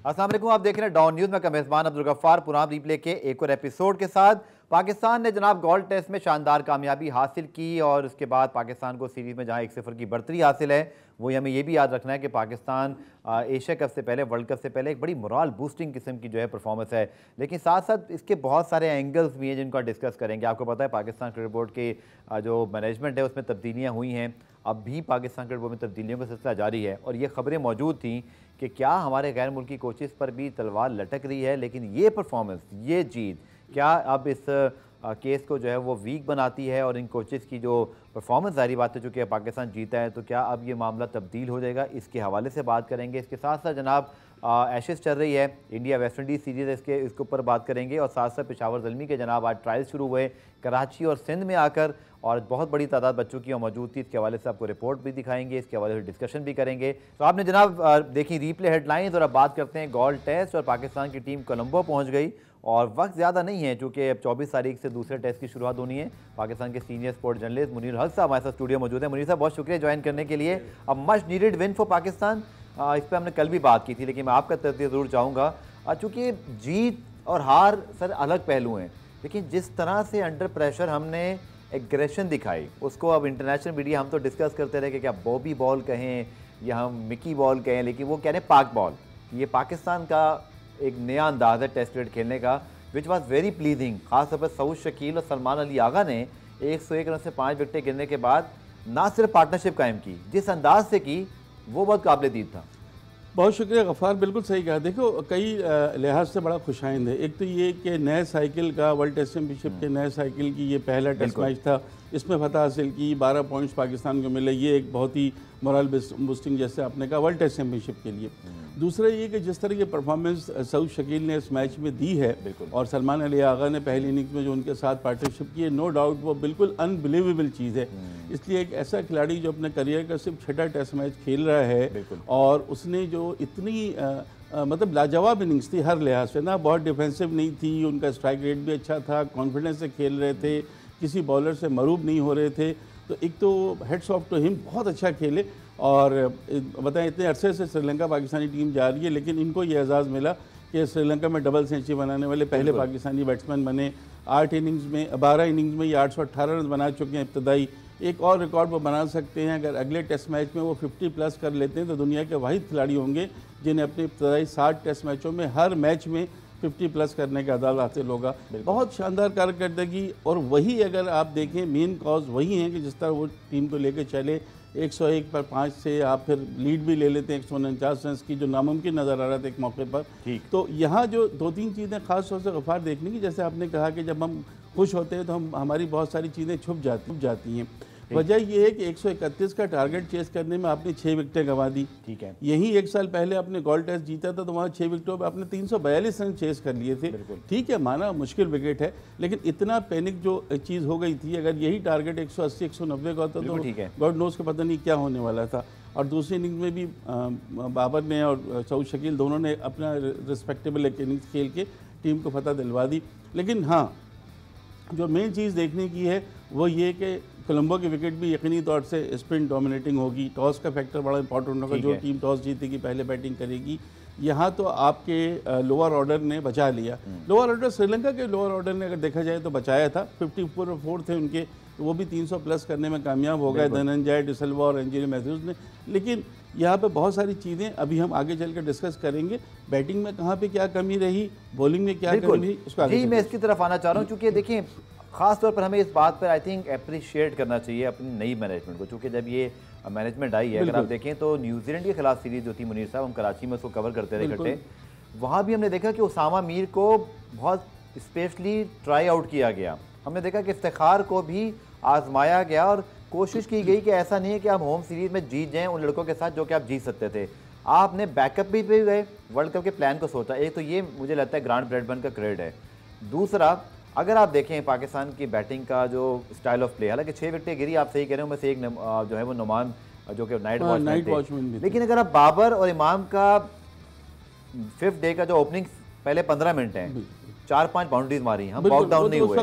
अस्सलाम वालेकुम, आप देख रहे हैं डॉन न्यूज़ में। का मेज़बान अब्दुल गफ्फार पुराम रिप्ले के एक और एपिसोड के साथ। पाकिस्तान ने जनाब गोल्ड टेस्ट में शानदार कामयाबी हासिल की और उसके बाद पाकिस्तान को सीरीज़ में जहां 1-0 की बढ़तरी हासिल है, वही हमें ये भी याद रखना है कि पाकिस्तान एशिया कप से पहले, वर्ल्ड कप से पहले एक बड़ी मोराल बूस्टिंग किस्म की जो है परफॉर्मेंस है। लेकिन साथ साथ इसके बहुत सारे एंगल्स भी हैं जिनको डिस्कस करेंगे। आपको पता है पाकिस्तान क्रिकेट बोर्ड के जो मैनेजमेंट है उसमें तब्दीलियाँ हुई हैं। अब भी पाकिस्तान क्रिकेट बोर्ड में तब्दीलियों का सिलसिला जारी है और ये खबरें मौजूद थी कि क्या हमारे गैर मुल्की कोचेस पर भी तलवार लटक रही है। लेकिन ये परफॉर्मेंस, ये जीत क्या अब इस केस को जो है वो वीक बनाती है और इन कोचेस की जो परफॉर्मेंस, जारी बात है चूँकि पाकिस्तान जीता है तो क्या अब ये मामला तब्दील हो जाएगा, इसके हवाले से बात करेंगे। इसके साथ साथ जनाब एशेज़ चल रही है, इंडिया वेस्ट इंडीज़ सीरीज़, इसके ऊपर बात करेंगे। और साथ साथ पेशावर ज़ल्मी के जनाब आज ट्रायल शुरू हुए कराची और सिंध में आकर, और बहुत बड़ी तादाद बच्चों की मौजूद थी। इसके हवाले से आपको रिपोर्ट भी दिखाएंगे, इसके हवाले से डिस्कशन भी करेंगे। तो आपने जनाब देखी रीप्ले हेडलाइंस और अब बात करते हैं गोल्ड टेस्ट। और पाकिस्तान की टीम कोलंबो पहुंच गई और वक्त ज़्यादा नहीं है चूँकि अब 24 तारीख से दूसरे टेस्ट की शुरुआत होनी है। पाकिस्तान के सीनियर स्पोर्ट जर्नलिस्ट मुनीर हक साहब हमारे साथ स्टूडियो मौजूद है। मुनीर साहब, बहुत शुक्रिया ज्वाइन करने के लिए। अब much needed win for Pakistan, इस पर हमने कल भी बात की थी, लेकिन मैं आपका तजज़िया ज़रूर चाहूँगा चूँकि जीत और हार सर अलग पहलू हैं, लेकिन जिस तरह से अंडर प्रेशर हमने एग्रेशन दिखाई, उसको अब इंटरनेशनल मीडिया, हम तो डिस्कस करते रहे कि क्या बॉबी बॉल कहें या हम मिकी बॉल कहें, लेकिन वो कह रहे हैं पाक बॉल। ये पाकिस्तान का एक नया अंदाज़ है टेस्ट क्रिकेट खेलने का, विच वॉज वेरी प्लीजिंग। खासतौर पर सऊद शकील और सलमान अली आगा ने 101 रन से 5 विकेटें गिरने के बाद ना सिर्फ पार्टनरशिप कायम की, जिस अंदाज से की वो बहुत काबिल दीद था। बहुत शुक्रिया गफ़ार, बिल्कुल सही कहा। देखो, कई लिहाज से बड़ा खुशाइंद है। एक तो ये कि नए साइकिल का, वर्ल्ड टेस्ट चैम्पियनशिप के नए साइकिल की ये पहला टेस्ट मैच था, इसमें फतह हासिल की, 12 पॉइंट्स पाकिस्तान को मिले। ये एक बहुत ही मोरल बूस्टिंग, जैसे आपने कहा, वर्ल्ड टेस्ट चैम्पियनशिप के लिए। दूसरा ये कि जिस तरह की परफॉर्मेंस सऊद शकील ने इस मैच में दी है और सलमान अली आगा ने पहली इनिंग्स में जो उनके साथ पार्टनरशिप की है, नो डाउट वो बिल्कुल अनबिलीवेबल चीज़ है। इसलिए एक ऐसा खिलाड़ी जो अपने करियर का सिर्फ 6ठा टेस्ट मैच खेल रहा है और उसने जो इतनी मतलब लाजवाब इनिंग्स थी हर लिहाज से, ना बहुत डिफेंसिव नहीं थी, उनका स्ट्राइक रेट भी अच्छा था, कॉन्फिडेंस से खेल रहे थे, किसी बॉलर से मरूब नहीं हो रहे थे। तो एक तो हेड्स ऑफ टू हिम, बहुत अच्छा खेले। और बताएं, इतने अरसे से श्रीलंका पाकिस्तानी टीम जा रही है, लेकिन इनको ये एजाज़ मिला कि श्रीलंका में डबल सेंचुरी बनाने वाले पहले पाकिस्तानी बैट्समैन बने। 12 इनिंग्स में ये 818 रन बना चुके हैं इब्तदाई। एक और रिकॉर्ड वो बना सकते हैं, अगर अगले टेस्ट मैच में वो 50 प्लस कर लेते हैं तो दुनिया के वाहिद खिलाड़ी होंगे जिन्हें अपने इब्तदाई 60 टेस्ट मैचों में हर मैच में 50 प्लस करने का अदाल हासिल होगा। बहुत शानदार कारकर्दगी। और वही अगर आप देखें, मेन कॉज वही है कि जिस तरह वो टीम को लेकर चले, 101 पर 5 से आप फिर लीड भी ले लेते हैं 149 रन की, जो नामुमकिन नज़र आ रहा था एक मौके पर। तो यहाँ जो 2-3 चीज़ें ख़ास तौर से गफ़ार देखने की, जैसे आपने कहा कि जब हम खुश होते हैं तो हमारी बहुत सारी चीज़ें छुप जाती हैं। वजह यह है कि 131 का टारगेट चेस करने में आपने 6 विकेटें गंवा दी। ठीक है, यही 1 साल पहले आपने गोल्ड टेस्ट जीता था तो वहाँ 6 विकेटों पर आपने 342 रन चेस कर लिए थे। ठीक है, माना मुश्किल विकेट है, लेकिन इतना पैनिक जो चीज़ हो गई थी, अगर यही टारगेट 180-190 का होता तो गॉड नोज का पता नहीं क्या होने वाला था। और दूसरी इनिंग्स में भी बाबर ने और सऊद शकील दोनों ने अपना रिस्पेक्टेबल एक इनिंग्स खेल के टीम को फतह दिलवा दी। लेकिन हाँ, जो मेन चीज़ देखने की है वो ये कि कोलंबो की विकेट भी यकीनी तौर से स्पिन डोमिनेटिंग होगी। टॉस का फैक्टर बड़ा इंपॉर्टेंट होगा, जो टीम टॉस जीतेगी पहले बैटिंग करेगी। यहाँ तो आपके लोअर ऑर्डर ने बचा लिया। लोअर ऑर्डर, श्रीलंका के लोअर ऑर्डर ने अगर देखा जाए तो बचाया था। 54 थे उनके, तो वो भी 300 प्लस करने में कामयाब हो गए, धनंजय डिसल्वा और एंजेलो मैथ्यूज ने। लेकिन यहाँ पे बहुत सारी चीज़ें अभी हम आगे चल कर डिस्कस करेंगे। बैटिंग में कहाँ पे क्या कमी रही, बॉलिंग में क्या कमी रही, उसको आगे मैं इसकी तरफ आना चाह रहा हूँ। चूँकि देखिए, ख़ास तौर पर हमें इस बात पर आई थिंक अप्रिशिएट करना चाहिए अपनी नई मैनेजमेंट को, चूँकि जब ये मैनेजमेंट आई है, अगर आप देखें तो न्यूजीलैंड के खिलाफ सीरीज़ जो थी, मुनीर साहब, हम कराची में उसको कवर करते रहे इकट्ठे, वहाँ भी हमने देखा कि उसामा मीर को बहुत स्पेशली ट्राई आउट किया गया। हमने देखा कि इफ्तिखार को भी आजमाया गया और कोशिश की गई कि ऐसा नहीं है कि आप होम सीरीज़ में जीत जाएँ उन लड़कों के साथ जो कि आप जीत सकते थे। आपने बैकअप भी पे गए, वर्ल्ड कप के प्लान को सोचा। एक तो ये मुझे लगता है ग्रांट ब्रैडबर्न का क्रेडिट है। दूसरा, अगर आप देखें पाकिस्तान की बैटिंग का जो स्टाइल ऑफ प्ले, हालांकि 6 विकेटें गिरी, आप सही कह रहे हो, में से एक जो है वो नुमान जो कि नाइट वॉचमैन, लेकिन अगर आप बाबर और इमाम का 5th डे का जो ओपनिंग पहले 15 मिनट हैं, 4-5 बाउंड्रीज मारी, हम बॉक डाउन नहीं हुए,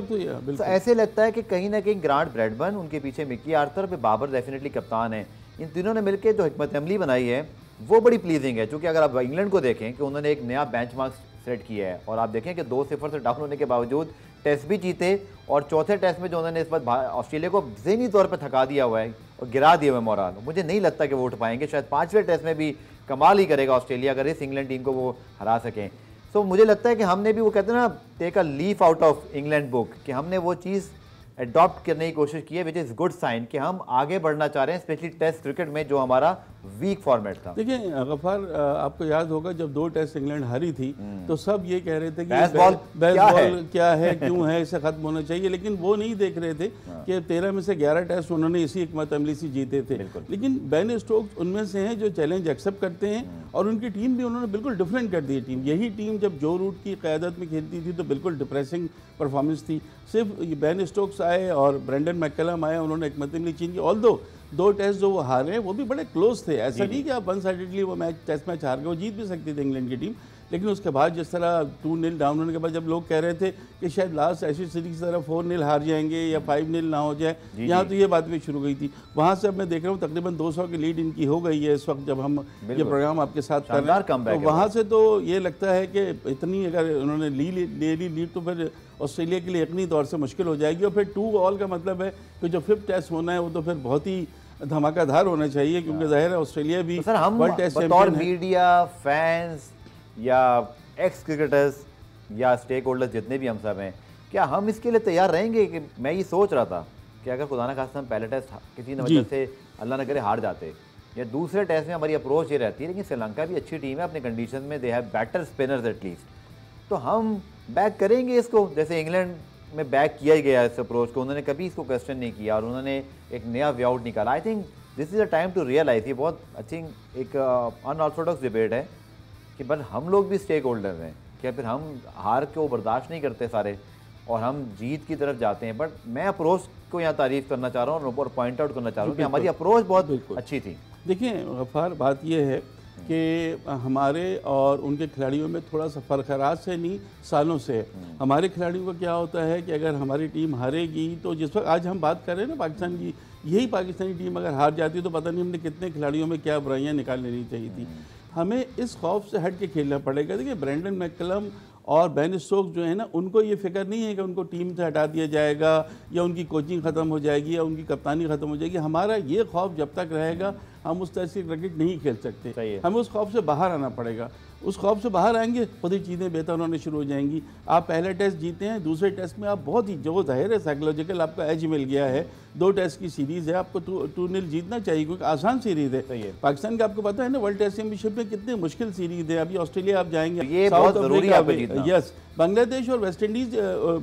तो ऐसे लगता है कि कहीं ना कहीं ग्रांट ब्रैडबर्न, उनके पीछे मिकी आर्थर, पे बाबर डेफिनेटली कप्तान है, इन तीनों ने मिलकर जो हिकमत अमली बनाई है वो बड़ी प्लीजिंग है। क्योंकि अगर आप इंग्लैंड को देखें कि उन्होंने एक नया बेंचमार्क सेट किया है और आप देखें कि 2-0 से डाउन होने के बावजूद टेस्ट भी जीते और चौथे टेस्ट में जो उन्होंने इस बार ऑस्ट्रेलिया को ज़हनी तौर पर थका दिया हुआ है और गिरा दिया हुआ है मोराल, मुझे नहीं लगता कि वो उठ पाएंगे। शायद 5वें टेस्ट में भी कमाल ही करेगा ऑस्ट्रेलिया अगर इस इंग्लैंड टीम को वो हरा सकें। सो मुझे लगता है कि हमने भी, वो कहते हैं ना, take a leaf out of England book, कि हमने वो चीज़ अडॉप्ट करने की कोशिश की है, विच इज़ गुड साइन कि हम आगे बढ़ना चाह रहे हैं, स्पेशली टेस्ट क्रिकेट में जो हमारा वीक फॉर्मेट था। देखिए गफ्फार, आपको याद होगा जब 2 टेस्ट इंग्लैंड हारी थी तो सब ये कह रहे थे कि बेसबॉल क्या है क्यों है, इसे खत्म होना चाहिए, लेकिन वो नहीं देख रहे थे कि 13 में से 11 टेस्ट उन्होंने इसी हिकमत अमली से जीते थे। लेकिन बेन स्टोक्स उनमें से हैं जो चैलेंज एक्सेप्ट करते हैं और उनकी टीम भी उन्होंने बिल्कुल डिफरेंट कर दी टीम। यही टीम जब जो रूट की क़यादत में खेलती थी तो बिल्कुल डिप्रेसिंग परफॉर्मेंस थी। सिर्फ बेन स्टोक्स आए और ब्रेंडन मैकलम आए, उन्होंने हिकमत अमली चेंज की। ऑल्दो 2 टेस्ट जो वो हारे वो भी बड़े क्लोज थे, ऐसा नहीं कि आप वन साइडेडली वो मैच टेस्ट मैच हार गए, वो जीत भी सकती थी इंग्लैंड की टीम। लेकिन उसके बाद जिस तरह 2-0 डाउन होने के बाद जब लोग कह रहे थे कि शायद लास्ट ऐसी सीरीज की तरह 4-0 हार जाएंगे या 5-0 ना हो जाए, यहाँ तो ये बात भी शुरू गई थी। वहाँ से अब मैं देख रहा हूँ तकरीबन 200 की लीड इनकी हो गई है इस वक्त जब हम ये प्रोग्राम आपके साथ कर रहे हैं। तो वहाँ से तो ये लगता है कि इतनी अगर उन्होंने ले ली लीड तो फिर ऑस्ट्रेलिया के लिए यकीनी तौर से मुश्किल हो जाएगी। और फिर 2 का मतलब है कि जो 5th टेस्ट होना है वो तो फिर बहुत ही धमाकेदार होना चाहिए, क्योंकि जाहिर है ऑस्ट्रेलिया भी सर हम बतौर मीडिया, फैंस या एक्स क्रिकेटर्स या स्टेक होल्डर्स जितने भी हम सब हैं, क्या हम इसके लिए तैयार रहेंगे? कि मैं ये सोच रहा था कि अगर खुदा न खास्ता हम पहले टेस्ट किसी न वजह से अल्लाह न करे हार जाते या दूसरे टेस्ट में हमारी अप्रोच ये रहती है, लेकिन श्रीलंका भी अच्छी टीम है अपने कंडीशन में, they have better spinners at least, तो हम बैक करेंगे इसको जैसे इंग्लैंड में बैक किया ही गया इस अप्रोच को। उन्होंने कभी इसको क्वेश्चन नहीं किया और उन्होंने एक नया वे आउट निकाला। I think this is a time to realise. ये बहुत आई थिंक एक अनऑर्थोडॉक्स डिबेट है कि बट हम लोग भी स्टेक होल्डर हैं, क्या फिर हम हार को बर्दाश्त नहीं करते सारे और हम जीत की तरफ जाते हैं? बट मैं अप्रोच को यहाँ तारीफ़ करना चाह रहा हूँ और पॉइंट आउट करना चाह रहा हूँ कि हमारी अप्रोच बहुत अच्छी थी। देखिए गफ्फार, बात यह है कि हमारे और उनके खिलाड़ियों में थोड़ा सा फ़र्क है, रात से नहीं सालों से। हमारे खिलाड़ियों का क्या होता है कि अगर हमारी टीम हारेगी तो जिस वक्त आज हम बात कर रहे हैं ना पाकिस्तान की, यही पाकिस्तानी टीम अगर हार जाती तो पता नहीं हमने कितने खिलाड़ियों में क्या बुराइयां निकाल लेनी चाहिए थी। हमें इस खौफ से हट के खेलना पड़ेगा। देखिए ब्रेंडन मैकलम और बेन स्टोक्स जो है ना, उनको ये फिक्र नहीं है कि उनको टीम से हटा दिया जाएगा या उनकी कोचिंग ख़त्म हो जाएगी या उनकी कप्तानी ख़त्म हो जाएगी। हमारा ये खौफ जब तक रहेगा हम उस तरह से क्रिकेट नहीं खेल सकते। हमें उस खौफ से बाहर आना पड़ेगा। उस खौफ से बाहर आएंगे खुद ही चीज़ें बेहतर होने शुरू हो जाएंगी। आप पहले टेस्ट जीते हैं, दूसरे टेस्ट में आप बहुत ही जो ज़ाहिर है साइकोलॉजिकल आपका एज मिल गया है। 2 टेस्ट की सीरीज़ है, आपको 2-0 जीतना चाहिए क्योंकि आसान सीरीज़ है। पाकिस्तान का आपको पता है ना वर्ल्ड टेस्ट चैंपियनशिप में कितनी मुश्किल सीरीज़ है। अभी ऑस्ट्रेलिया आप जाएंगे, ये बहुत ज़रूरी है। यस, बांग्लादेश और वेस्ट इंडीज़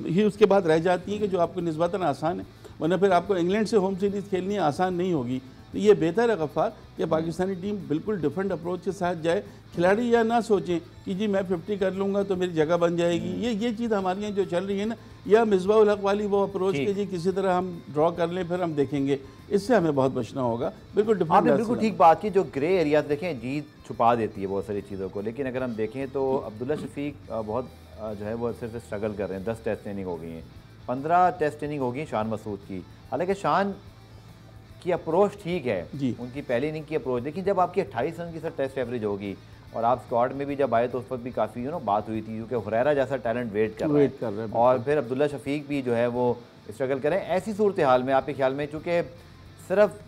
ही उसके बाद रह जाती है कि जो आपको निस्बतन आसान है, वरना फिर आपको इंग्लैंड से होम सीरीज़ खेलनी आसान नहीं होगी। तो ये बेहतर है गफ्फार कि पाकिस्तानी टीम बिल्कुल डिफरेंट अप्रोच के साथ जाए। खिलाड़ी या ना सोचें कि जी मैं 50 कर लूँगा तो मेरी जगह बन जाएगी। ये चीज़ हमारे यहाँ जो चल रही है ना, या मिसबाह उल हक वाली वो अप्रोच कि जी किसी तरह हम ड्रॉ कर लें फिर हम देखेंगे, इससे हमें बहुत बचना होगा। बिल्कुल डिफरेंट, आपने बिल्कुल ठीक बात की। जो ग्रे एरियाज देखें, जीत छुपा देती है बहुत सारी चीज़ों को, लेकिन अगर हम देखें तो अब्दुल्ला शफीक बहुत जो है वो सिर्फ स्ट्रगल कर रहे हैं। 10 टेस्ट इनिंग हो गई हैं, 15 टेस्ट इनिंग होगी शान मसूद की। हालांकि शान की अप्रोच ठीक है, उनकी पहली इनिंग की अप्रोच, लेकिन जब आपकी 28 रन की सर टेस्ट एवरेज होगी और आप स्क्वाड में भी जब आए तो उस वक्त भी काफ़ी बात हुई थी क्योंकि हुरैरा जैसा टैलेंट वेट कर रहा है और फिर अब्दुल्ला शफीक भी जो है वो स्ट्रगल करें। ऐसी सूरत हाल में आपके ख्याल में, चूँकि सिर्फ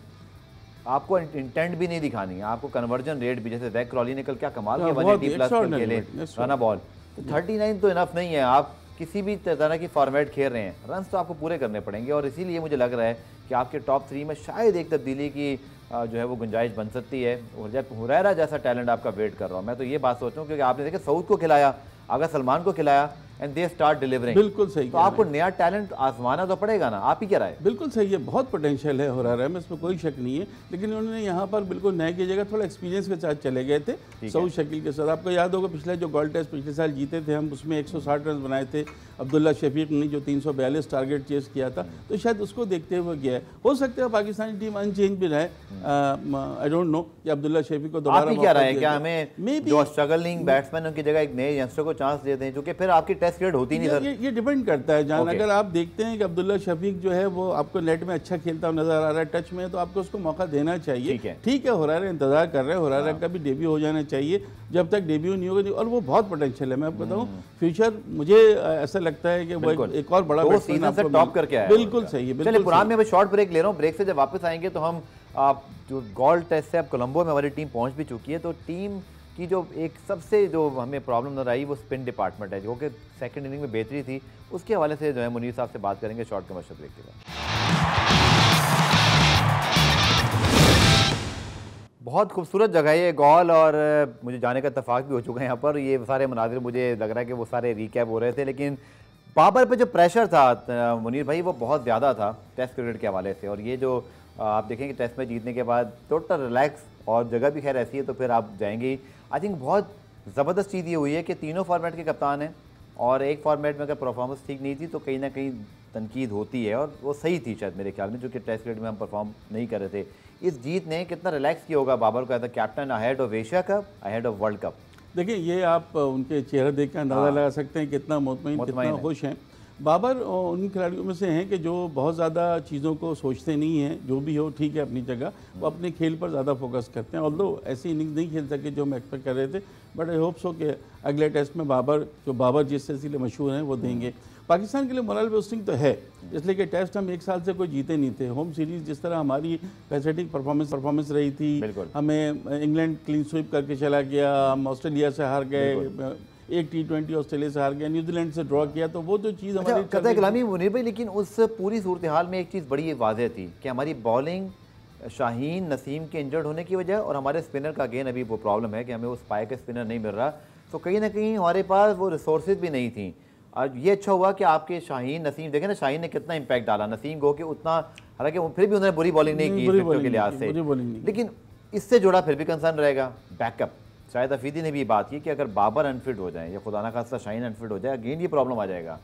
आपको इंटेंट भी नहीं दिखानी है, आपको कन्वर्जन रेट भी, जैसे जैक क्रॉली ने कल क्या कमाल किया 180+ खेले रन बॉल, 39 तो इनफ नहीं है। आप किसी भी तरह की फॉर्मेट खेल रहे हैं, रन्स तो आपको पूरे करने पड़ेंगे और इसीलिए मुझे लग रहा है कि आपके टॉप 3 में शायद एक तब्दीली की जो है वो गुंजाइश बन सकती है। और जब हुरैरा जैसा टैलेंट आपका वेट कर रहा हूँ मैं, तो ये बात सोच रहा हूँ क्योंकि आपने देखा सऊद को खिलाया, अगर सलमान को खिलाया एंड दे स्टार्ट डिलीवरिंग, बिल्कुल सही, तो आपको नया टैलेंट आजमाना तो पड़ेगा ना। आप ही क्या राय? बिल्कुल सही है, बहुत पोटेंशियल है हुरैरा में, इसमें कोई शक नहीं है, लेकिन उन्होंने यहाँ पर बिल्कुल नए की जगह थोड़ा एक्सपीरियंस के साथ चले गए थे सऊद शकील के साथ। आपको याद होगा पिछले जो गोल्ड टेस्ट पिछले साल जीते थे हम, उसमें 160 रन बनाए थे। अब्दुल्ला शफीक ने जो 342 टारगेट चेस किया था, तो शायद उसको देखते हुए गया है। हो सकता है पाकिस्तानी टीम अनचेंज भी रहे, आई डोंट नो कि अब्दुल्ला शफीक को दोबारा क्या रहा है, क्या हमें जो स्ट्रगलिंग बैट्समैन की जगह एक नए यंगस्टर को चांस दे दें, जो कि फिर आपकी टेस्ट क्रिकेट होती नहीं सर। ये डिपेंड करता है जान। अगर आप देखते हैं कि अब्दुल्ला शफीक जो है वो आपको नेट में अच्छा खेलता हुआ नजर आ रहा है, टच में, तो आपको उसको मौका देना चाहिए। ठीक है, हुरारा इंतजार कर रहे हैं, हुरारा का भी डेब्यू हो जाना चाहिए। जब तक डेब्यू नहीं होगा, और वो बहुत पोटेंशियल है, मैं आपको बताऊं फ्यूचर, मुझे ऐसा लगता है कि वो एक और बड़ा सीजन से टॉप करके आया। बिल्कुल सही है। चलिए पुरान में मैं शॉर्ट ब्रेक ले रहा हूँ, ब्रेक से जब वापस आएंगे तो हम आप जो गोल्ड टेस्ट से अब कोलंबो में हमारी टीम पहुंच भी चुकी है, तो टीम की जो एक सबसे जो हमें प्रॉब्लम नजर आई वो स्पिन डिपार्टमेंट है, जो कि सेकंड इनिंग में बेहतरी थी, उसके हवाले से जो है मुनीर साहब से बात करेंगे शॉर्ट कमर्शियल ब्रेक के बाद। बहुत खूबसूरत जगह है ये गॉल, और मुझे जाने का इत्तेफाक भी हो चुका है यहाँ पर। ये सारे मनाजिर मुझे लग रहा है कि वो सारे रिकैप हो रहे थे, लेकिन बाबर पे जो प्रेशर था मुनीर भाई वो बहुत ज़्यादा था टेस्ट क्रिकेट के हवाले से। और ये जो आप देखेंगे टेस्ट में जीतने के बाद टोटल रिलैक्स, और जगह भी खैर ऐसी है तो फिर आप जाएंगे ही। आई थिंक बहुत ज़बरदस्त चीज़ ये हुई है कि तीनों फॉर्मेट के कप्तान हैं, और एक फॉर्मेट में अगर परफॉर्मेंस ठीक नहीं थी तो कहीं ना कहीं तनकीद होती है, और वो सही थी शायद मेरे ख्याल में, जो कि टेस्ट क्रिकेट में हम परफॉर्म नहीं कर रहे थे। इस जीत ने कितना रिलैक्स किया होगा बाबर को as a captain ahead of Asia cup, ahead of world cup. देखिए, ये आप उनके चेहरा देख कर अंदाज़ा लगा सकते हैं कितना मुतमईन, कितना खुश हैं। बाबर उन खिलाड़ियों में से हैं कि जो बहुत ज़्यादा चीज़ों को सोचते नहीं हैं, जो भी हो ठीक है अपनी जगह, वो अपने खेल पर ज़्यादा फोकस करते हैं। ऑल्दो ऐसी इनिंग्स नहीं खेल सके जो हम एक्सपेक्ट कर रहे थे, बट आई होप सो कि अगले टेस्ट में बाबर जिस सिलसिले मशहूर हैं वो देंगे। पाकिस्तान के लिए मोरल बूस्टिंग तो है, इसलिए कि टेस्ट हम एक साल से कोई जीते नहीं थे। होम सीरीज़ जिस तरह हमारी पैथेटिक परफॉर्मेंस रही थी, हमें इंग्लैंड क्लीन स्वीप करके चला गया, हम ऑस्ट्रेलिया से हार गए, एक T20 ऑस्ट्रेलिया से हार गया, न्यूजीलैंड से ड्रॉ किया, तो वो जो चीज़ हमारी गुलामी मुनीर भाई, लेकिन उस पूरी सूरत हाल में एक चीज़ बड़ी वाज़ेह थी कि हमारी बॉलिंग शाहीन नसीम के इंजर्ड होने की वजह, और हमारे स्पिनर का अगेन अभी वो प्रॉब्लम है कि हमें उस पाए के स्पिनर नहीं मिल रहा, तो कहीं ना कहीं हमारे पास वो रिसोर्सेज भी नहीं थी। और ये अच्छा हुआ कि आपके शाहीन नसीम, देखें ना शाहीन ने कितना इंपैक्ट डाला, नसीम गो के उतना, हालांकि फिर भी उन्होंने बुरी बॉलिंग नहीं की के लिहाज से, लेकिन इससे जुड़ा फिर भी कंसर्न रहेगा बैकअप। शायद अफीदी ने भी बात की कि अगर बाबर अनफिट हो जाए या खुदा ना खास्ता शाहीन अनफिट हो जाए, अगेन ये प्रॉब्लम आ जाएगा।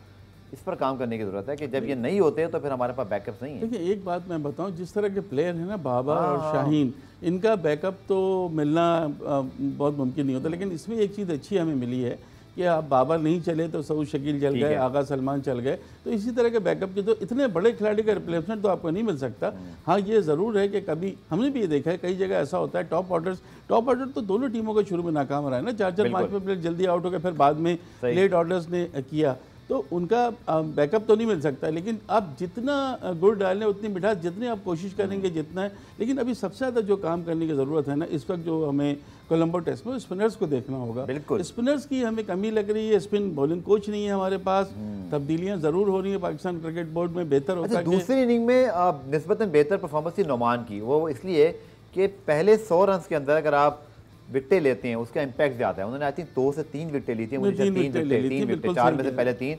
इस पर काम करने की जरूरत है कि जब ये नहीं होते तो फिर हमारे पास बैकअप नहीं है। देखिए, एक बात मैं बताऊं, जिस तरह के प्लेयर हैं ना बाबर और शाहीन, इनका बैकअप तो मिलना बहुत मुमकिन नहीं होता, लेकिन इसमें एक चीज़ अच्छी हमें मिली है कि आप बाबर नहीं चले तो सऊद शकील चल गए, आगा सलमान चल गए, तो इसी तरह के बैकअप के तो इतने बड़े खिलाड़ी का रिप्लेसमेंट तो आपको नहीं मिल सकता। हाँ, ये ज़रूर है कि कभी हमने भी ये देखा है कई जगह ऐसा होता है, टॉप ऑर्डर तो दोनों टीमों का शुरू में नाकाम रहा है ना, 4-4 मैच में प्लेयर जल्दी आउट हो गए, फिर बाद में लेट ऑर्डर्स ने किया, तो उनका बैकअप तो नहीं मिल सकता। लेकिन आप जितना गुड़ डालें उतनी मिठास, जितनी आप कोशिश करेंगे जितना है। लेकिन अभी सबसे ज़्यादा जो काम करने की ज़रूरत है ना इस वक्त, जो हमें कोलंबो टेस्ट में स्पिनर्स को देखना होगा। स्पिनर्स की हमें कमी लग रही है, स्पिन बॉलिंग कोच नहीं है हमारे पास, तब्दीलियाँ ज़रूर हो रही है पाकिस्तान क्रिकेट बोर्ड में, बेहतर होता है। दूसरी इनिंग में निस्बतन बेहतर परफॉर्मेंस थी नोमान की, वो इसलिए कि पहले 100 रन के अंदर अगर आप विकेटें लेते हैं उसका इम्पैक्ट ज़्यादा है। उन्होंने आई थिंक 2 से 3 विकेटें ली थी, मुझे 3 विकेटें 4 में से पहले 3,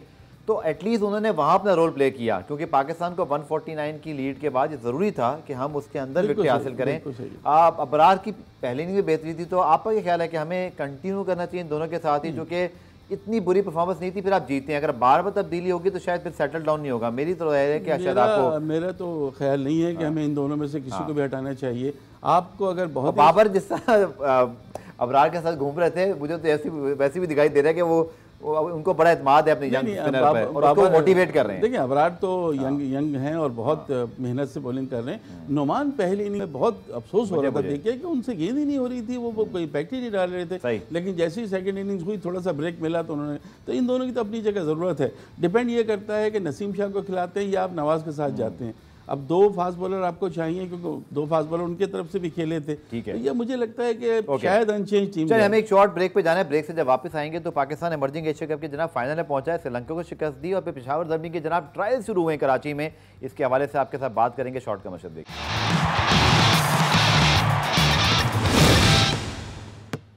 तो एटलीस्ट उन्होंने वहाँ अपना रोल प्ले किया, क्योंकि पाकिस्तान को 149 की लीड के बाद ये ज़रूरी था कि हम उसके अंदर विकेट हासिल करें। आप अबरार की पहली इनिंग में बेहतरी थी, तो आपका क्या ख्याल है कि हमें कंटिन्यू करना चाहिए दोनों के साथ ही, जो कि इतनी बुरी परफॉर्मेंस नहीं थी, फिर आप जीते हैं, अगर बार बार तब्दीली होगी तो शायद फिर सेटल डाउन नहीं होगा। मेरी तो है कि शायद आपको, मेरा तो ख्याल नहीं है कि हमें इन दोनों में से किसी को भी हटाना चाहिए। आपको अगर बहुत बाबर जिस तरह अबरार के साथ घूम रहे थे, मुझे तो वैसे भी दिखाई दे रहा है कि वो उनको बड़ा एतमाद है अपनी यंग स्पिनर पे और उसको मोटिवेट कर रहे हैं। देखिए, अबरार तो यंग हैं और बहुत मेहनत से बॉलिंग कर रहे हैं। नोमान पहली इनिंग में बहुत अफसोस हो रहा था देखिए कि उनसे गेंद ही नहीं हो रही थी, वो कोई इम्पैक्ट ही नहीं डाल रहे थे। लेकिन जैसे ही सेकंड इनिंग्स हुई, थोड़ा सा ब्रेक मिला तो उन्होंने, तो इन दोनों की तो अपनी जगह ज़रूरत है। डिपेंड ये करता है कि नसीम शाह को खिलाते हैं या आप नवाज़ के साथ जाते हैं। अब 2 फास्ट बॉलर आपको चाहिए, क्योंकि 2 फास्ट बॉलर उनके तरफ से भी खेले थे। ठीक है, ये मुझे लगता है कि शायद अनचेंज टीम। चलिए, हमें एक शॉर्ट ब्रेक पे जाना है। ब्रेक से जब वापस आएंगे तो पाकिस्तान इमर्जिंग एशिया कप के जनाब फाइनल में पहुंचा है, श्रीलंका को शिकस्त दी, और फिर पेशावर दरबी के जनाब ट्रायल शुरू हुए कराची में। इसके हवाले से आपके साथ बात करेंगे short commercial break.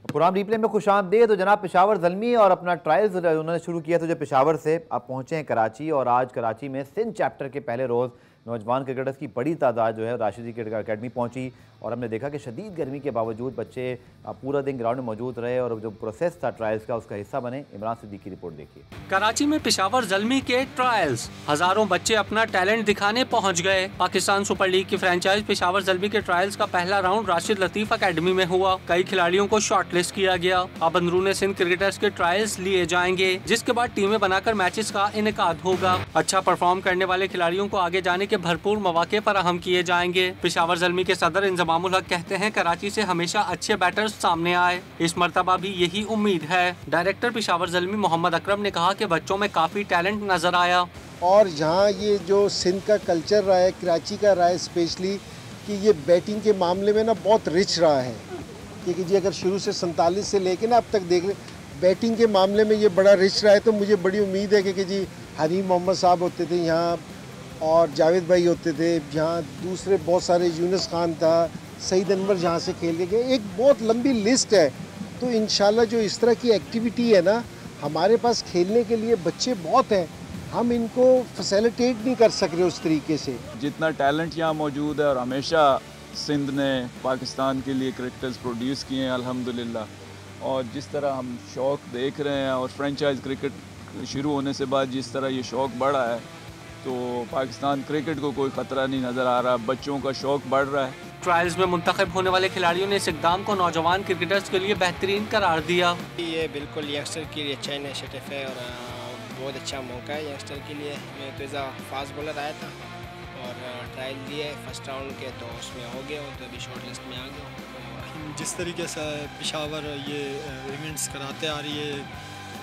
Programme replay में खुशामदीद। तो जनाब पेशावर ज़ल्मी और अपना ट्रायल्स उन्होंने शुरू किया था जो पेशावर से, अब पहुंचे हैं कराची, और आज कराची में सिंध चैप्टर के पहले रोज़ नौजवान क्रिकेटर्स की बड़ी तादाद जो है राशिदी क्रिकेट अकेडमी पहुंची, और हमने देखा कि शदीद गर्मी के बावजूद बच्चे पूरा दिन ग्राउंड में मौजूद रहे और जो प्रोसेस था ट्रायल्स का उसका हिस्सा बने। इमरान सिद्दीकी की रिपोर्ट देखिए। कराची में पेशावर ज़ल्मी के ट्रायल्स, हजारों बच्चे अपना टैलेंट दिखाने पहुंच गए। पाकिस्तान सुपर लीग की फ्रेंचाइज पेशावर ज़ल्मी के ट्रायल्स का पहला राउंड राशिद लतीफ अकेडमी में हुआ। कई खिलाड़ियों को शॉर्टलिस्ट किया गया। अब अंदरूनी सिंध क्रिकेटर्स के ट्रायल्स लिए जाएंगे, जिसके बाद टीमें बनाकर मैचेस का इनेकाद होगा। अच्छा परफॉर्म करने वाले खिलाड़ियों को आगे जाने के भरपूर मौके फराहम किए जाएंगे। पेशावर ज़ल्मी के सदर इंजमामुल हक कहते हैं कराची से हमेशा अच्छे बैटर्स सामने आए, इस मर्तबा भी यही उम्मीद है। डायरेक्टर पेशावर ज़ल्मी मोहम्मद अकरम ने कहा कि बच्चों में काफी टैलेंट नजर आया। और यहाँ ये जो सिंध का कल्चर रहा है, कराची का रहा है स्पेशली, कि ये बैटिंग के मामले में ना बहुत रिच रहा है। क्योंकि जी अगर शुरू से 47 से लेके ना अब तक देख रहे, बैटिंग के मामले में ये बड़ा रिच रहा है। तो मुझे बड़ी उम्मीद है कि जी हनीम मोहम्मद साहब होते थे यहाँ, और जावेद भाई होते थे यहाँ, दूसरे बहुत सारे, यूनुस खान था, सईद अनवर जहाँ से खेल के गए, एक बहुत लंबी लिस्ट है। तो इंशाल्लाह जो इस तरह की एक्टिविटी है ना, हमारे पास खेलने के लिए बच्चे बहुत हैं, हम इनको फैसिलिटेट नहीं कर सक रहे उस तरीके से। जितना टैलेंट यहाँ मौजूद है, और हमेशा सिंध ने पाकिस्तान के लिए क्रिकेटर्स प्रोड्यूस किए हैं अल्हम्दुलिल्लाह, और जिस तरह हम शौक़ देख रहे हैं और फ्रेंचाइज क्रिकेट शुरू होने से बाद जिस तरह ये शौक़ बढ़ा है, तो पाकिस्तान क्रिकेट को कोई ख़तरा नहीं नज़र आ रहा। बच्चों का शौक़ बढ़ रहा है। ट्रायल्स में मुंतखब होने वाले खिलाड़ियों ने इस इक़दाम को नौजवान क्रिकेटर्स के लिए बेहतरीन करार दिया। ये बिल्कुल यंगस्टर के लिए अच्छा इनिशिएटिव है और बहुत अच्छा मौका है यंगस्टर के लिए। मैं तो एज़ आ फास्ट बॉलर आया था और ट्रायल दिए फर्स्ट राउंड के, तो उसमें हो गया और तो अभी शॉर्ट लिस्ट में आ गया। जिस तरीके से पेशावर ये इवेंट्स कराते आ रही है,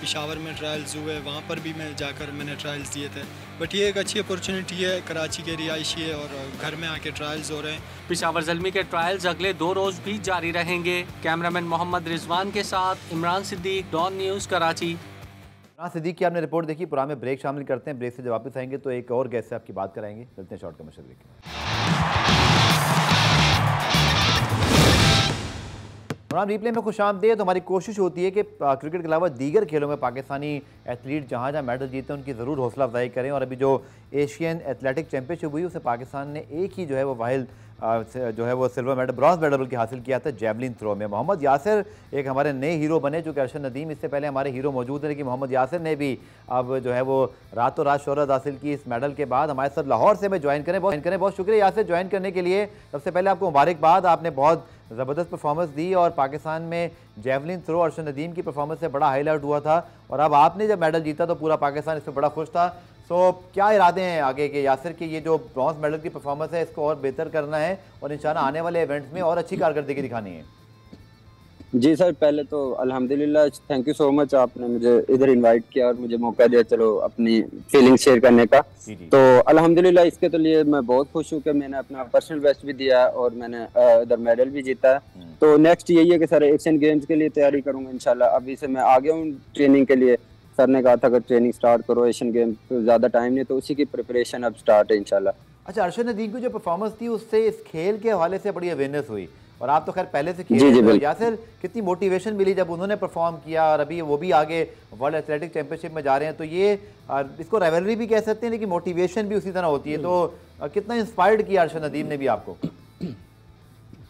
पेशावर में ट्रायल्स हुए, वहाँ पर भी मैं जाकर मैंने ट्रायल्स दिए थे। बट ये एक अच्छी अपॉर्चुनिटी है, कराची के रिहायशी है और घर में आके ट्रायल्स हो रहे हैं। पेशावर ज़ल्मी के ट्रायल्स अगले 2 रोज भी जारी रहेंगे। कैमरामैन मोहम्मद रिजवान के साथ इमरान सिद्दीक, डॉन न्यूज़ कराची। इमरान सिद्दीक की आपने रिपोर्ट देखी। प्रोग्राम में ब्रेक शामिल करते हैं। ब्रेक से जब वापस आएंगे तो एक और गेस्ट से आपकी बात कराएंगे। चलते हैं शॉर्ट कमर्शियल ब्रेक में। प्रोग्राम रिप्ले में खुशामदीद। तो हमारी कोशिश होती है कि क्रिकेट के अलावा दीगर खेलों में पाकिस्तानी एथलीट जहाँ जहाँ मेडल जीते उनकी ज़रूर हौसला अफजाई करें। और अभी जो एशियन एथलेटिक चैंपियनशिप हुई उससे पाकिस्तान ने एक ही जो है वो वाहिद जो है वो सिल्वर मेडल, ब्रॉन्ज मेडल बल्कि हासिल किया था जेवलिन थ्रो में। मोहम्मद यासिर एक हमारे नए हीरो बने, जो कि अरशद नदीम इससे पहले हमारे हीरो मौजूद हैं, लेकिन मोहम्मद यासिर ने भी अब जो है वो रातों रात शोहरत हासिल की इस मेडल के बाद। हमारे साथ लाहौर से हमें ज्वाइन करें। बहुत शुक्रिया यासिर ज्वाइन करने के लिए। सबसे पहले आपको मुबारकबाद, आपने बहुत ज़बरदस्त परफॉर्मेंस दी और पाकिस्तान में जेवलिन थ्रो अरशद नदीम की परफॉर्मेंस से बड़ा हाईलाइट हुआ था, और अब आपने जब मेडल जीता तो पूरा पाकिस्तान इसमें बड़ा खुश था। सो क्या इरादे हैं आगे के यासिर के? ये जो ब्रॉन्ज मेडल की परफॉर्मेंस है इसको और बेहतर करना है और इंशाल्लाह आने वाले इवेंट्स में और अच्छी कारकर्दगी दिखानी है। जी सर, पहले तो अल्हम्दुलिल्लाह थैंक यू सो मच, आपने मुझे इधर इनवाइट किया और मुझे मौका दिया चलो अपनी फीलिंग शेयर करने का। तो अल्हम्दुलिल्लाह इसके तो लिए मैं बहुत खुश हूँ कि मैंने अपना पर्सनल बेस्ट भी दिया और मैंने इधर मेडल भी जीता है। तो नेक्स्ट यही है कि सर एशियन गेम्स के लिए तैयारी करूँगा इंशाल्लाह। अभी से मैं आ गया हूँ ट्रेनिंग के लिए। सर ने कहा था अगर ट्रेनिंग स्टार्ट करो एशियन गेम्स, तो ज़्यादा टाइम नहीं, तो उसी की प्रिपरेशन अब स्टार्ट है इंशाल्लाह। अच्छा, अरशद नदीम की जो परफॉर्मेंस थी उससे इस खेल के हवाले से बड़ी अवेयरनेस हुई, और आप तो खैर पहले से खेल यासिर, कितनी मोटिवेशन मिली जब उन्होंने परफॉर्म किया और अभी वो भी आगे वर्ल्ड एथलेटिक चैंपियनशिप में जा रहे हैं। तो ये इसको राइवलरी भी कह सकते हैं, लेकिन मोटिवेशन भी उसी तरह होती है। तो कितना इंस्पायर्ड किया अरशद नदीम ने भी आपको?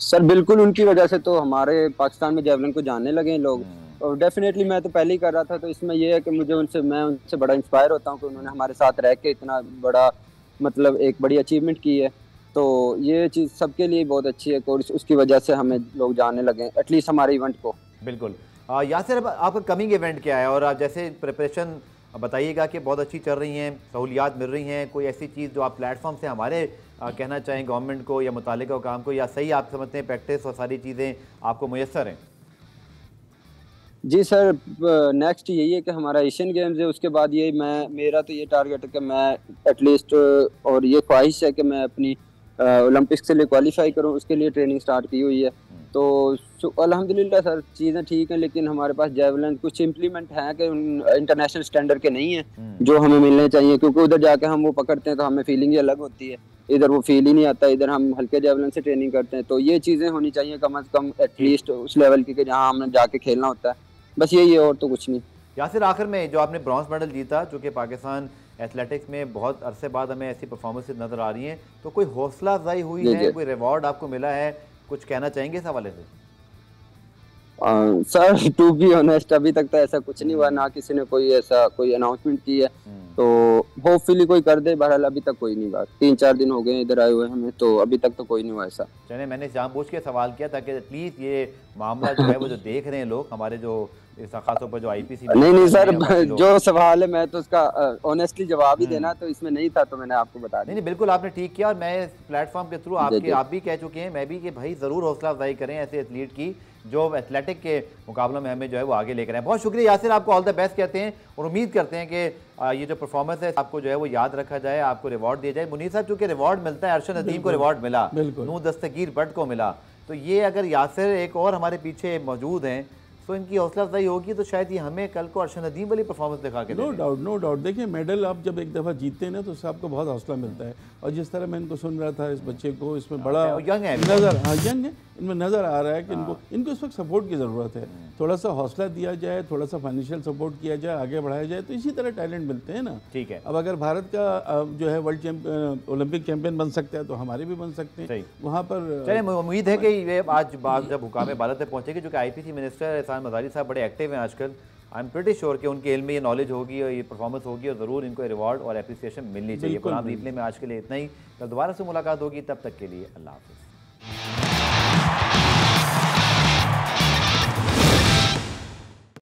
सर बिल्कुल, उनकी वजह से तो हमारे पाकिस्तान में जेवलिन को जानने लगे लोग, और डेफिनेटली मैं तो पहले ही कर रहा था। तो इसमें यह है कि मैं उनसे बड़ा इंस्पायर होता हूँ कि उन्होंने हमारे साथ रह के इतना बड़ा मतलब एक बड़ी अचीवमेंट की है। तो ये चीज़ सबके लिए बहुत अच्छी है और उसकी वजह से हमें लोग जानने लगे एटलीस्ट हमारे इवेंट को। बिल्कुल। यासिर, अब आपका कमिंग इवेंट क्या है और आप जैसे प्रिपरेशन बताइएगा कि बहुत अच्छी चल रही हैं, सहूलियात मिल रही हैं, कोई ऐसी चीज़ जो आप प्लेटफॉर्म से हमारे कहना चाहें गवर्नमेंट को या मुतालिका काम को, या सही आप समझते हैं प्रैक्टिस और सारी चीज़ें आपको मुयस्सर हैं? जी सर, नेक्स्ट यही है कि हमारा एशियन गेम्स है, उसके बाद ये मेरा तो ये टारगेट है कि मैं एटलीस्ट, और ये ख्वाहिश है कि मैं अपनी ओलंपिक्स के लिए क्वालिफाई करूं, उसके लिए ट्रेनिंग स्टार्ट की हुई है। तो अल्हम्दुलिल्लाह सर चीज़ें ठीक हैं, लेकिन हमारे पास जेवलिन कुछ इम्प्लीमेंट हैं कि इंटरनेशनल स्टैंडर्ड के नहीं है जो हमें मिलने चाहिए, क्योंकि उधर जाके हम वो पकड़ते हैं तो हमें फीलिंग ही अलग होती है, इधर वो फील ही नहीं आता। इधर हम हल्के जेवलिन से ट्रेनिंग करते हैं, तो ये चीज़ें होनी चाहिए कम से कम एटलीस्ट उस लेवल की जहाँ हमने जाके खेलना होता है। बस यही है और तो कुछ नहीं। यासिर, आखिर में जो आपने ब्रॉन्ज मेडल जीता, जो कि पाकिस्तान एथलेटिक्स में बहुत अरसे बाद हमें ऐसी परफॉर्मेंस नज़र आ रही हैं, तो कोई हौसला अफजाई हुई है, कोई रिवॉर्ड आपको मिला है कुछ कहना चाहेंगे इस हवाले से? सर टू बी ऑनेस्ट अभी तक तो ऐसा कुछ नहीं हुआ, ना किसी ने कोई ऐसा कोई अनाउंसमेंट की है, तो होपफुली कोई कर दे। बहरहाल अभी तक कोई नहीं बात, 3-4 दिन हो गए इधर आए हुए हमें, तो अभी तक तो कोई नहीं हुआ ऐसा। चलिए, मैंने जानबूझ के सवाल किया ताकि एटलीस्ट ये मामला जो है वो जो देख रहे हैं लोग, हमारे जो खासतौर पर जो आईपीसी नहीं सर, जो सवाल है मैं तो उसका ऑनेस्टली जवाब ही देना, तो इसमें नहीं था तो मैंने आपको बता दिया। नहीं, बिल्कुल आपने ठीक किया, और मैं इस प्लेटफॉर्म के थ्रू आप भी कह चुके हैं, मैं भी, कि भाई ज़रूर हौसला अफजाई करें ऐसे एथलीट की जो एथलेटिक के मुकाबलों में हमें जो है वो आगे लेकर आए। बहुत शुक्रिया यासिर, आपको ऑल द बेस्ट कहते हैं और उम्मीद करते हैं कि ये जो परफॉर्मेंस है आपको जो है वो याद रखा जाए, आपको रिवॉर्ड दिया जाए। मुनीर साहब, चूँकि रिवॉर्ड मिलता है, अरशद नदीम को रिवॉर्ड मिला, नूर दस्तगीर भट्ट को मिला, तो ये अगर यासिर एक और हमारे पीछे मौजूद हैं तो इनकी हौसला अफजाई होगी, तो शायद ये हमें कल को अरशद नदीम वाली परफॉर्मेंस दिखा के नो डाउट। देखिए, मेडल आप जब एक दफ़ा जीतते हैं ना तो उससे आपको बहुत हौसला मिलता है। और जिस तरह मैं इनको सुन रहा था, इस बच्चे को, इसमें बड़ा यंग है, यंग है, इनमें नज़र आ रहा है कि इनको इस वक्त सपोर्ट की ज़रूरत है। थोड़ा सा हौसला दिया जाए, थोड़ा सा फाइनेंशियल सपोर्ट किया जाए, आगे बढ़ाया जाए, तो इसी तरह टैलेंट मिलते हैं ना। ठीक है, अब अगर भारत का जो है वर्ल्ड चैंपियन, ओलंपिक चैंपियन बन सकता है तो हमारे भी बन सकते हैं वहाँ पर। चलिए, उम्मीद है कि ये आज बात जब हुकाम बालत तक पहुँचेगी, जो कि आईपीसी मिनिस्टर एहसान मज़ारी साहब बड़े एक्टिव हैं आजकल, आई एम प्रीटी श्योर कि उनके इल्म में ये नॉलेज होगी और ये परफॉर्मेंस होगी और ज़रूर इनको रिवॉर्ड और एप्रिसिएशन मिलनी चाहिए। पुराना रिप्ले में आज के लिए इतना ही, कल दोबारा से मुलाकात होगी, तब तक के लिए अल्लाह हाफ़िज़।